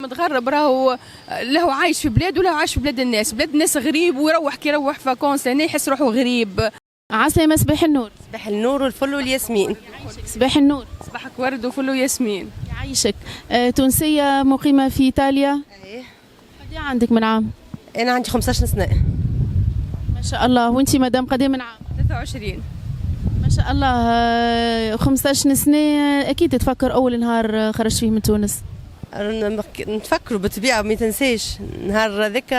متغرب راهو له عايش في بلاد وله عايش في بلاد الناس، بلاد الناس غريب ويروح كي يروح فاكونس هنا يحس روحه غريب. عسلامة، صباح النور. صباح النور والفل والياسمين. صباح النور. صباحك ورد وفل وياسمين. يعيشك. تونسية مقيمة في إيطاليا. ايه قد إيه عندك من عام؟ انا عندي 15 سنه. ما شاء الله. وانتي مدام قد إيه من عام؟ 23. ما شاء الله. 15 سنة أكيد تفكر أول نهار خرجت فيه من تونس. نتفكروا بالطبيعه ما تنساش نهار ذاك.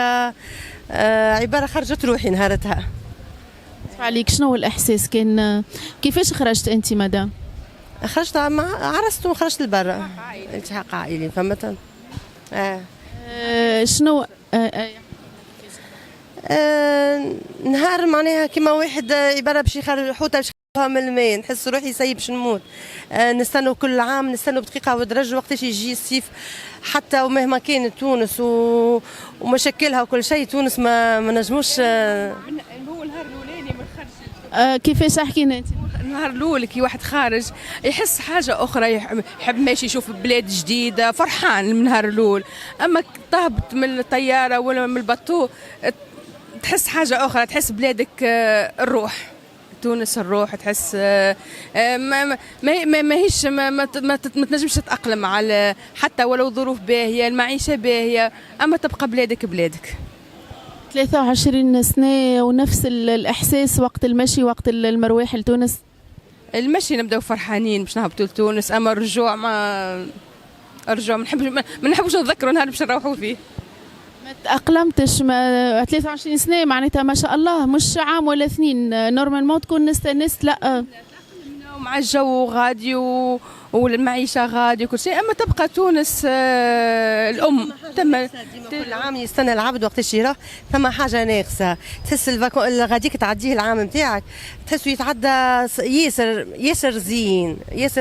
عباره خرجت روحي نهارتها. عليك شنو هو الإحساس كان؟ كيفاش خرجت أنت مدام؟ خرجت مع عرست وخرجت لبرا التحاق عائلي فهمت. شنو نهار معناها كيما واحد عباره باش يخرج حوته باش يخرجها من الماء، نحس روحي سيب باش نموت. نستنوا كل عام، نستنوا بدقيقه ودرج وقتاش يجي الصيف. حتى ومهما كانت تونس ومشاكلها وكل شيء، تونس ما نجموش. هو النهار الاولاني من خرج. كيفاش احكينا انت؟ النهار الاول كي واحد خارج يحس حاجه اخرى، يحب ماشي يشوف بلاد جديده، فرحان من النهار الاول. اما تهبط من الطياره ولا من الباطو تحس حاجه اخرى، تحس بلادك الروح. تونس الروح تحس ما هيش ما تنجمش تتأقلم على حتى ولو ظروف باهية، المعيشة باهية، أما تبقى بلادك بلادك. 23 سنة ونفس الإحساس وقت المشي وقت المروح لتونس؟ المشي نبداو فرحانين باش نهبطوا لتونس، أما الرجوع ما نحبوش نذكروا نهار باش نروحوا فيه. ما تأقلمتش 23 سنة معناتها ما شاء الله، مش عام ولا اثنين. نورمالمون تكون نستنست. لا مع الجو غادي والمعيشة غادي وكل شيء، أما تبقى تونس الأم. كل عام يستنى العبد وقت يروح ثم حاجة ناقصة. تحس غاديك تعديه العام نتاعك تحسه يتعدى ياسر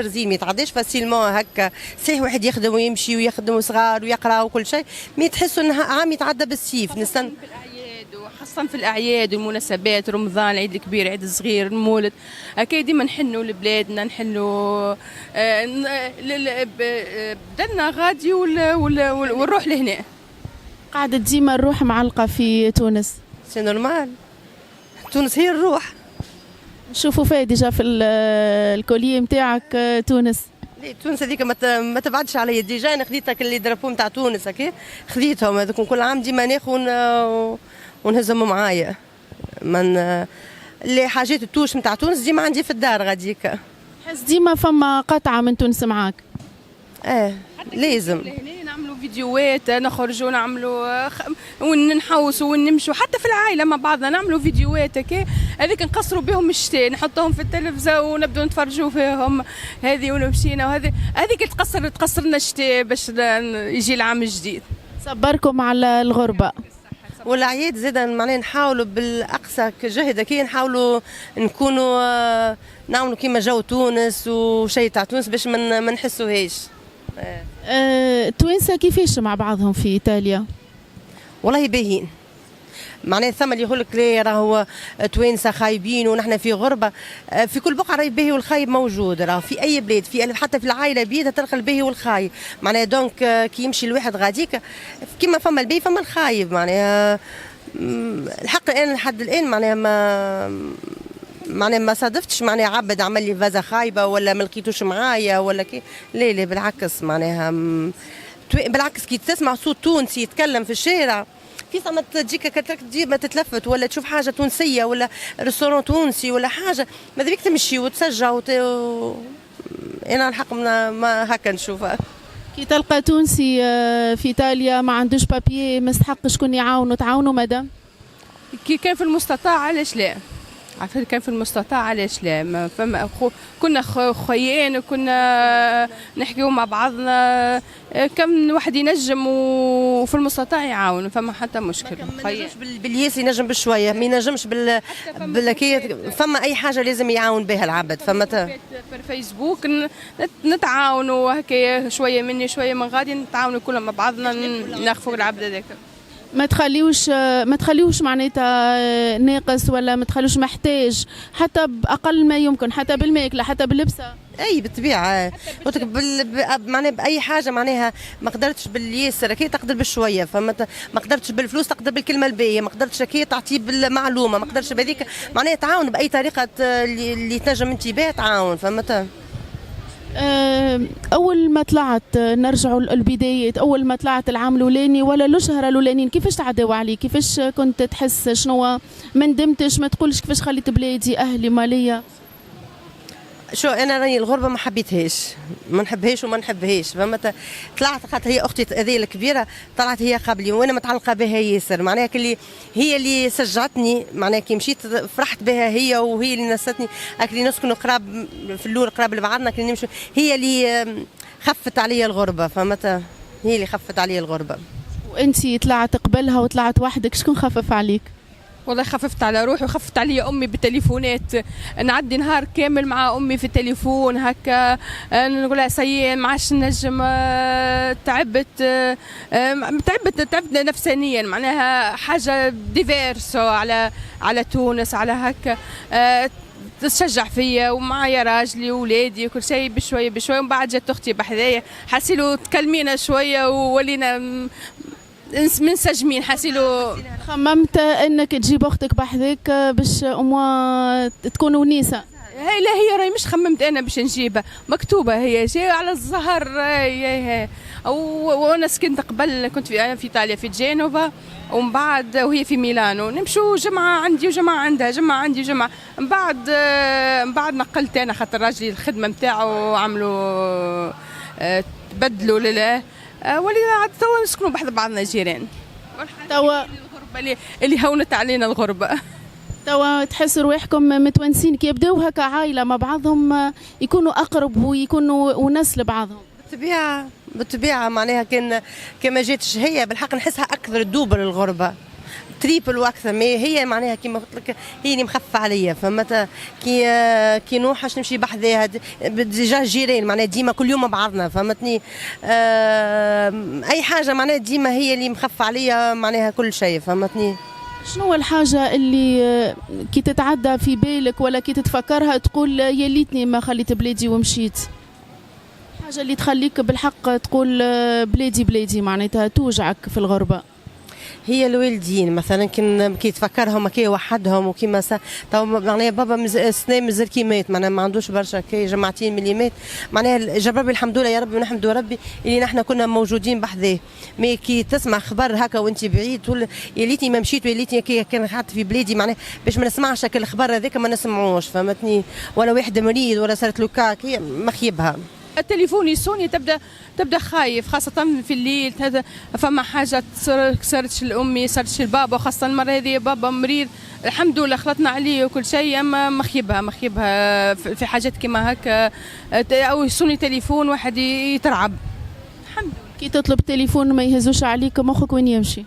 زين ما يتعداش فاسيلمون هكا. صحيح واحد يخدم ويمشي ويخدم صغار ويقرا وكل شيء، مي تحسوا انها عام يتعدى بالسيف. نستنى خاصة في الأعياد والمناسبات، رمضان، العيد الكبير، العيد الصغير، المولد، هكا ديما نحنوا لبلادنا، نحنوا بدلنا غادي ونروح لهنا. قاعدة ديما الروح معلقة في تونس. سي نورمال، تونس هي الروح. نشوفوا فيها ديجا في الكوليه نتاعك تونس. ليه تونس هذيك ما تبعدش عليا. ديجا انا خديتك اللي درابو نتاع تونس هكا، خديتهم هذوك كل عام ديما ناخذ ونهزهم معايا. من اللي حاجات التوش نتاع تونس ديما عندي في الدار غاديك. حس ديما فما قطعة من تونس معاك. لازم نعملوا فيديوهات، نخرجوا نعملوا ونحوسوا ونمشوا، حتى في العائله مع بعضنا نعملوا فيديوهات هكا، هذيك نقصروا بهم الشتاء، نحطوهم في التلفزه ونبداو نتفرجوا فيهم. هذه ومشينا وهذه هذيك تقصر لنا الشتاء باش يجي العام الجديد. صبركم على الغربه. والعياد زادا معناها نحاولوا بالاقصى جهد كي نحاولوا نكونوا نعملوا كيما جو تونس وشيء تاع تونس باش ما نحسوهاش. التوانسه كيفاش مع بعضهم في ايطاليا؟ والله باهيين. معناها ثم اللي يقول لك لا راهو توانسه خايبين ونحن في غربه. في كل بقعه راهي الباهي والخايب موجود، راه في اي بلاد، حتى في العائله بيدها تلقى الباهي والخايب. معناها دونك كي يمشي الواحد غاديك كيما فما الباهي فما الخايب. معناها الحق الان لحد الان معناها ما صادفتش معناها عبد عمل لي فازا خايبه ولا ما لقيتوش معايا ولا كي. لا بالعكس، معناها بالعكس كي تسمع صوت تونسي يتكلم في الشارع في ما تجيك ديما تتلفت ولا تشوف حاجه تونسيه ولا ريستورون تونسي ولا حاجه ماذا بيك تمشي وتسجع انا الحق ما هكا نشوفها. كي تلقى تونسي في ايطاليا ما عندوش بابيي ما يستحق شكون يعاونوا تعاونوا مدام؟ كي كان في المستطاع علاش لا؟ عارفين كان في المستطاع علاش لا؟ فما كنا خويين وكنا نحكيو مع بعضنا، كم واحد ينجم وفي المستطاع يعاون فما حتى مشكل. ما ينجمش بالياس، ينجم بشويه، ما ينجمش فما اي حاجه لازم يعاون بها العبد. فما في الفيسبوك نتعاونوا هكايا، شويه مني شويه من غادي، نتعاونوا كلنا مع بعضنا نخفوا العبد هذاك. ما تخليوش معناتها ناقص ولا ما تخليوش محتاج، حتى بأقل ما يمكن، حتى بالماكلة حتى باللبسة. اي بالطبيعه قلت لك معناها باي حاجه معناها ما قدرتش بالياسر كي تقدر بالشويه، فما ما قدرتش بالفلوس تقدر بالكلمه الباهيه، ما قدرتش كي تعطي بالمعلومه، ما قدرش بهذيك معناها تعاون باي طريقه اللي تنجم انت بها تعاون فهمت. اول ما طلعت نرجعوا للبدايات، اول ما طلعت العام الاولاني ولا الشهر الاولانيين كيفاش تعداو عليك؟ كيفاش كنت تحس؟ شنو ما ندمتش؟ ما تقولش كيفاش خليت بلادي اهلي ماليا؟ شو انا راني الغربه ما حبيتهاش، ما نحبهاش وما نحبهاش فهمت. طلعت خاطر هي اختي هذه الكبيره طلعت هي قبلي وانا متعلقه بها ياسر، معناها كلي هي اللي شجعتني، معناها كي مشيت فرحت بها هي، وهي اللي نستني اكلي نسكنوا قراب في الاول قراب لبعضنا كي نمشوا، هي اللي خفت عليا الغربه فهمت، هي اللي خفت عليا الغربه. وانتي طلعت قبلها وطلعت وحدك، شكون خفف عليك؟ والله خففت على روحي وخفت علي امي بالتليفونات، نعدي نهار كامل مع امي في التليفون هكا، نقول لها سيين ما عادش نجم، تعبت نفسانيا، معناها حاجه ديفيرسو على تونس على هكا، تشجع فيا ومعايا راجلي وولادي وكل شيء بشويه بشويه، ومن بعد جات اختي بحذايا حسيلو تكلمينا شويه وولينا منسجمين حسيلو. خممت انك تجيب اختك بحذاك باش اموا تكون ونيسه؟ هي لا هي راهي مش خممت انا باش نجيبها، مكتوبه هي جايه على الزهر هي وانا سكنت قبل كنت انا في ايطاليا في جينوفا، ومن بعد وهي في ميلانو نمشوا جمعه عندي وجمعه عندها، جمعه عندي وجمعه من بعد نقلت انا خاطر راجلي الخدمه نتاعو عملوا تبدلوا ولينا عاد توا نسكنوا بحذا بعضنا جيران. توا الغربه اللي هونت علينا الغربه. توا تحسوا رواحكم متونسين كي يبداو هكا عائله مع بعضهم يكونوا اقرب ويكونوا وناس لبعضهم؟ بالطبيعه معناها كما جاتش هي بالحق نحسها اكثر دوبل الغربه تريبل واكثر، ما هي معناها كيما قلت لك هي اللي مخففه عليا فهمت. كي نوحش نمشي بحذاها ديجا جيران معناها ديما كل يوم مع بعضنا فهمتني. اي حاجه معناها ديما هي اللي مخففه عليا معناها كل شيء فهمتني. شنو الحاجه اللي كي تتعدى في بالك ولا كي تتفكرها تقول يا ليتني ما خليت بلادي ومشيت؟ الحاجه اللي تخليك بالحق تقول بلادي معناتها توجعك في الغربه؟ هي الوالدين مثلا كي تفكرهم كي وحدهم وكيما تو معناها بابا سنه مازال كي مات، معناها ما عندوش برشا كي جماعتين ملي مات، معناها جرب الحمد لله يا ربي ونحمدوا ربي اللي نحن كنا موجودين بحذاه. مي كي تسمع خبر هكا وانت بعيد تقول يا ليتني ما مشيت ويا ليتني كي كان قعدت في بلادي، معناها باش ما نسمعش الخبر هذاك ما نسمعوش فهمتني، ولا واحد مريض ولا صارت له كاك مخيبها. التليفون يسوني تبدا خايف خاصة في الليل، هذا فما حاجة صارتش لأمي صارتش لبابا، خاصة المرة هذه بابا مريض الحمد لله خلطنا عليه وكل شيء، أما مخيبها في حاجات كما هكا أو يسوني تليفون واحد يترعب. الحمد لله. كي تطلب تليفون ما يهزوش عليك مخك وين يمشي؟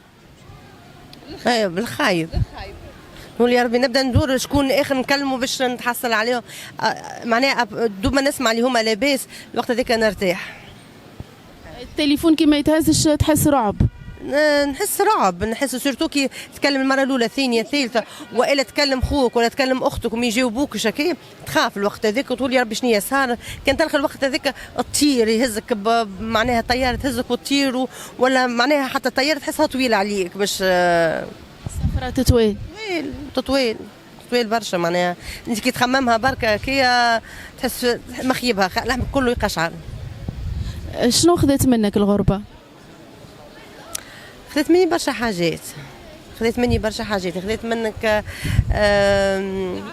ايوه بالخايب. نقول يا ربي نبدا ندور شكون اخر نكلمه باش نتحصل عليهم، معناها دوما نسمع اللي هما لاباس الوقت هذاك نرتاح. التليفون كي ما يتهزش تحس رعب؟ نحس رعب، نحس سورتو كي تكلم المره الاولى الثانيه الثالثه، والا تكلم خوك ولا تكلم اختك وما يجاوبوكش هكا تخاف الوقت هذاك وتقول يا ربي شنو صار. كان تلقى الوقت هذاك تطير يهزك معناها طياره تهزك وتطير، ولا معناها حتى الطياره تحسها طويله عليك باش السفره تطويل برشا، معناها انت كي تخممها بركه كي تحس مخيبها لحمك كله يقشعر. شنو خذت منك الغربه؟ خذت مني برشا حاجات، خذت منك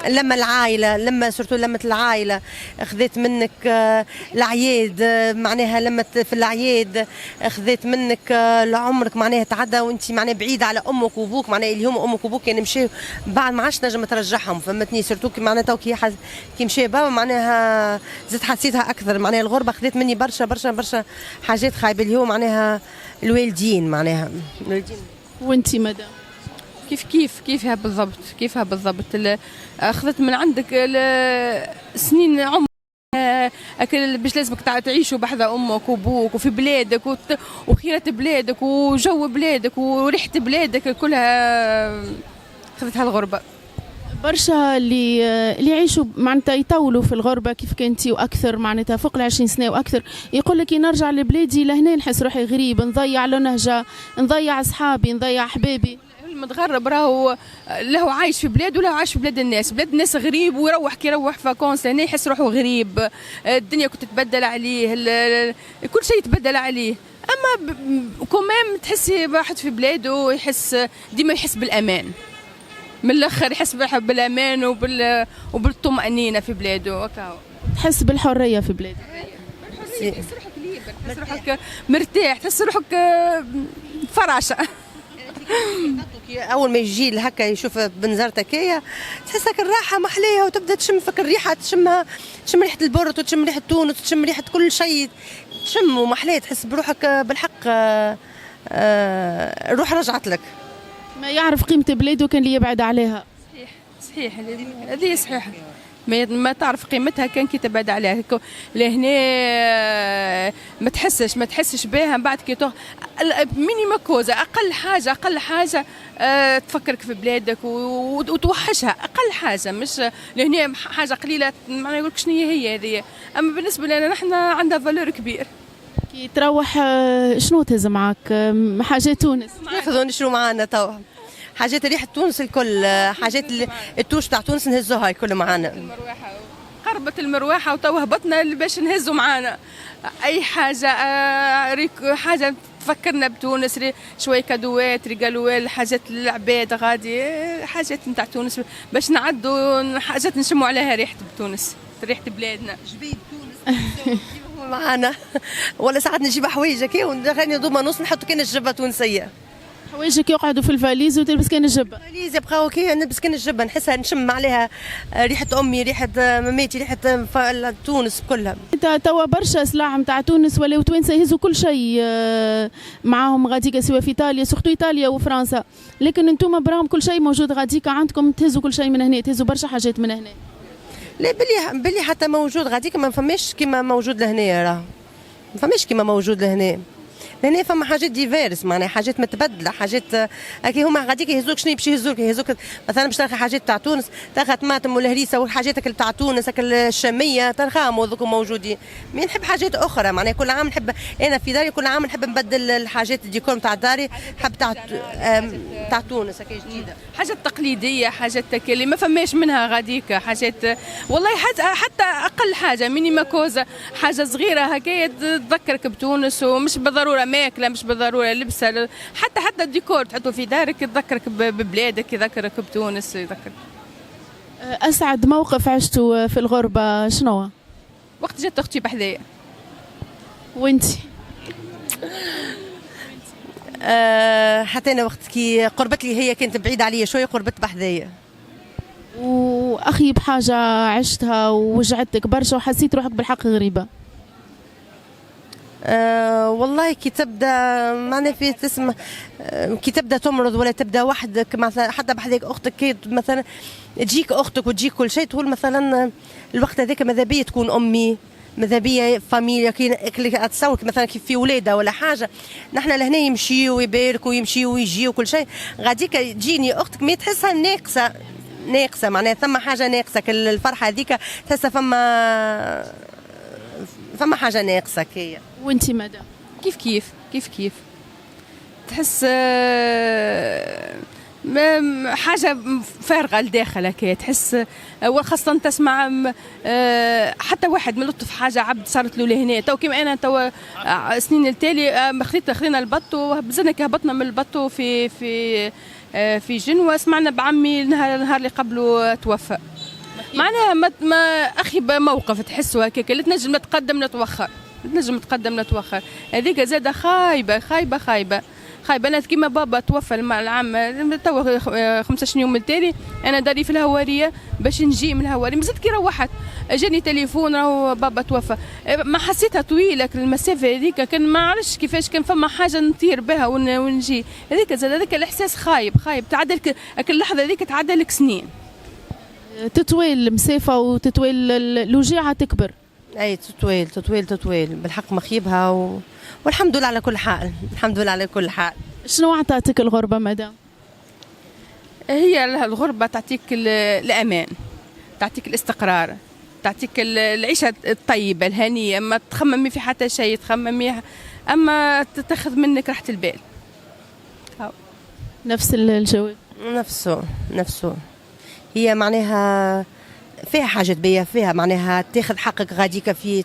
لما العائله، لما سورتو لمة العائله، خذت منك العياد، معناها لما في العياد خذت منك لعمرك معناها تعدى وانت معناها بعيده على امك وابوك، معناها اللي هما امك وابوك كان مشاو بعد ما عادش نجم ترجعهم فهمتني. سورتو كي معناها تو كي مشى بابا معناها زدت حسيتها اكثر، معناها الغربه خذت مني برشا حاجات خايبه اللي هو معناها الوالدين، معناها الوالدين. وانت مدام كيفها بالضبط اخذت من عندك سنين عمر باش لازمك تعيشوا بحذا امك وابوك وفي بلادك وخيرة بلادك وجو بلادك وريحة بلادك كلها خذتها الغربة. برشا اللي يعيشوا معناتها يطولوا في الغربة كيف كنتي وأكثر، معناتها فوق 20 سنة وأكثر، يقول لك نرجع لبلادي لهنا نحس روحي غريب، نضيع لنهجة، نضيع أصحابي، نضيع أحبابي. المتغرب راهو له عايش في بلاد وله عايش في بلاد الناس، بلاد الناس غريب، ويروح كي يروح فاكونس هنا يحس روحه غريب، الدنيا كنت تتبدل عليه، كل شيء يتبدل عليه. اما كومام تحسي واحد في بلاده يحس ديما يحس بالامان، من الاخر يحس بالامان وبالطمأنينة في بلاده وكاو. تحس بالحرية في بلادك. تحس روحك ليبر، تحس روحك مرتاح، تحس روحك فراشة. اول ما يجي لهكا يشوف بنزرتك هي تحسك الراحه محليه، وتبدا تشم فك الريحه، تشم ريحه البرد، وتشم ريحه تونس، وتشم ريحه كل شيء، تشم ومحليه، تحس بروحك بالحق الروح رجعت لك. ما يعرف قيمة بلاده كان اللي يبعد عليها. صحيح هذه صحيحة، ما تعرف قيمتها كان كي تبعد عليها. لهنا ما تحسش بها من بعد كي مينيما كوزا، اقل حاجه تفكرك في بلادك وتوحشها، اقل حاجه، مش لهنا حاجه قليله ما نقولك شنو هي هذه. اما بالنسبه لنا نحن عندها فالور كبير. كي تروح شنو تهز معك؟ حاجات تونس ناخذوا نشرو معنا توا حاجات ريحه تونس الكل، حاجات التوش تاع تونس نهزوها الكل معنا. المروحه قربت المروحه وتوا هبطنا باش نهزوا معنا اي حاجه، حاجه تفكرنا بتونس، شويه كادوات، ريغالوال، حاجات للعباد غادي، حاجات نتاع تونس باش نعدوا حاجات نشموا عليها ريحه بتونس، ريحه بلادنا. جبيد تونس معنا ولا ساعات نجيب حوايج هكا وندخلني دوما نص نحط كان الجبه تونسيه. حوايجك يقعدوا في الفاليز وتلبس كان الجبه. الفاليز يبقاو كي نلبس كان الجبه، نحسها نشم عليها ريحه امي، ريحه مامتي، ريحه تونس كلها. انت توا برشا سلاح نتاع تونس ولاو توانسه يهزوا كل شيء معاهم غاديكا، سواء في ايطاليا، سورتو ايطاليا وفرنسا، لكن انتم براهم كل شيء موجود غاديكا عندكم، تهزوا كل شيء من هنا، تهزوا برشا حاجات من هنا. لا بلي حتى موجود غاديكا ما فماش كيما موجود لهنا، راه ما فماش كيما موجود لهنا. لهنا فما حاجات ديفيرس، معناها حاجات متبدله، حاجات هكي هما غاديك يهزوك شنو باش يهزوك مثلا باش تلقى حاجات تاع تونس، تلقى طماطم والهريسه والحاجات تاع تونس الشاميه تلقاهم هذوك موجودين. مي نحب حاجات اخرى، معناها كل عام نحب انا في داري كل عام نحب نبدل الحاجات الديكور تاع داري، نحب تاع تونس هكا جديده، حاجات تقليديه، حاجات اللي ما فماش منها غاديك، حاجات والله حتى اقل حاجه مينيما كوزا، حاجه صغيره هكايا تذكرك بتونس، ومش بالضروره ماكله، مش بالضروره لبسه، حتى الديكور تحطه في دارك يذكرك ببلادك، يذكرك بتونس، يذكرك. اسعد موقف عشته في الغربه شنو؟ وقت جات اختي بحذايا. وانتي؟ حتى انا وقت كي قربت لي، هي كانت بعيده عليا شويه، قربت بحذايا. واخي بحاجه عشتها ووجعتك برشا وحسيت روحك بالحق غريبه؟ والله كي تبدا معنا في تسمع، كي تبدا تمرض ولا تبدا وحدك مثلا، حتى بحذاك اختك كي مثلا تجيك اختك وتجيك كل شيء، تقول مثلا الوقت هذاك ماذا بيا تكون امي، ماذا بيا فاميليا، كي اتصور مثلا كيف في ولاده ولا حاجه، نحن لهنا يمشيوا ويباركوا ويمشيوا ويجيوا كل شيء، غاديك تجيني اختك ما تحسها ناقصه، معناها ثم حاجه ناقصه، الفرحه هذيك تحسها فما حاجه ناقصه كي. وانتي ماذا؟ كيف تحس حاجه فارغه لداخل هكا، تحس وخاصه تسمع حتى واحد من لطف حاجه عبد صارت له لهنا، تو كيما انا تو سنين التالي خذينا البط وبزنا كي هبطنا من البط في جنوة، سمعنا بعمي النهار اللي قبله توفى. معناها ما اخي موقف تحسوا هكاك، لا تنجم نتقدم نتوخر، هذيك زاده خايبه. انا كيما بابا توفى العام توا 15 يوم التالي، انا داري في الهواريه باش نجي من الهواريه، مازلت كي روحت جاني تليفون راهو بابا توفى، ما حسيتها طويله المسافه هذيك، كان ما عرفش كيفاش كان فما حاجه نطير بها ونجي، هذاك الاحساس خايب تعدل اللحظه هذيك تعدل لك سنين. تطويل المسافه وتطويل الوجيعه تكبر. اي تطويل بالحق مخيبها والحمد لله على كل حال، شنو عطاتك الغربه مدام؟ هي الغربة تعطيك الأمان، تعطيك الاستقرار، تعطيك العيشة الطيبة الهنية، ما تخممي في حتى شيء، تخممي أما تاخذ منك راحة البال. نفس الجواب. نفسه هي معناها فيها حاجة بيا، فيها معناها تاخذ حقك غاديك فيه،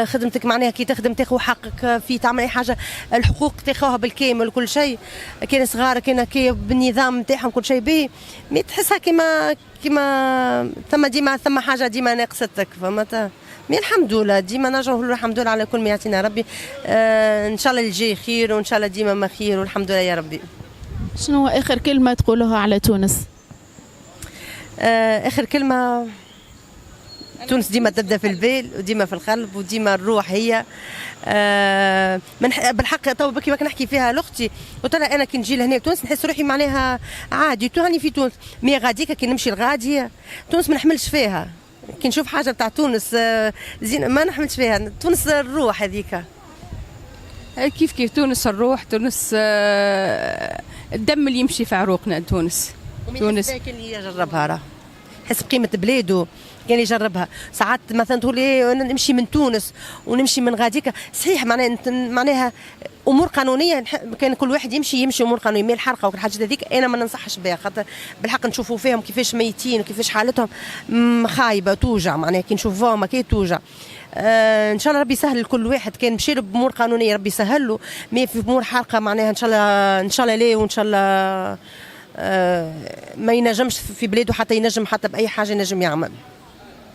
خدمتك معناها كي تخدم تاخذ حقك فيه، تعمل اي حاجه الحقوق تاخذها بالكامل كل شيء. كان صغار كان كي بالنظام نتاعهم كل شيء باهي، مي تحسها كيما ثم حاجه ديما ناقصتك، فهمت؟ مي الحمد لله ديما نرجعوا نقولوا الحمد لله على كل ما يعطينا ربي. ان شاء الله الجاي خير، وان شاء الله ديما ما خير، والحمد لله يا ربي. شنو هو اخر كلمه تقولوها على تونس؟ اخر كلمه، تونس ديما تبدا في البال وديما في القلب وديما الروح هي. بالحق تو بكي نحكي فيها لاختي، قلت لها انا كي نجي لهنا تونس نحس روحي معناها عادي، تهني في تونس، مي غاديكا كي نمشي لغادي تونس ما نحملش فيها، كي نشوف حاجه بتاع تونس زين ما نحملش فيها، تونس الروح هذيك. كيف تونس الروح، تونس الدم اللي يمشي في عروقنا. تونس كان اللي يجربها راه حس بقيمه بلاده، كان يجربها. ساعات مثلا تقول ايه نمشي من تونس ونمشي من غاديكا، صحيح معناها امور قانونيه، كان كل واحد يمشي امور قانونيه، مي الحرقه والحاجات هذيك انا ما ننصحش بها، خاطر بالحق نشوفوا فيهم كيفاش ميتين وكيفاش حالتهم خايبه توجع، معناها كي نشوفوهم كي توجع. ان شاء الله ربي يسهل لكل واحد، كان مشي بامور قانونيه ربي يسهل له، مي في امور حرقه معناها ان شاء الله ليه، وان شاء الله ما ينجمش في بلاده حتى ينجم حتى باي حاجه ينجم يعمل.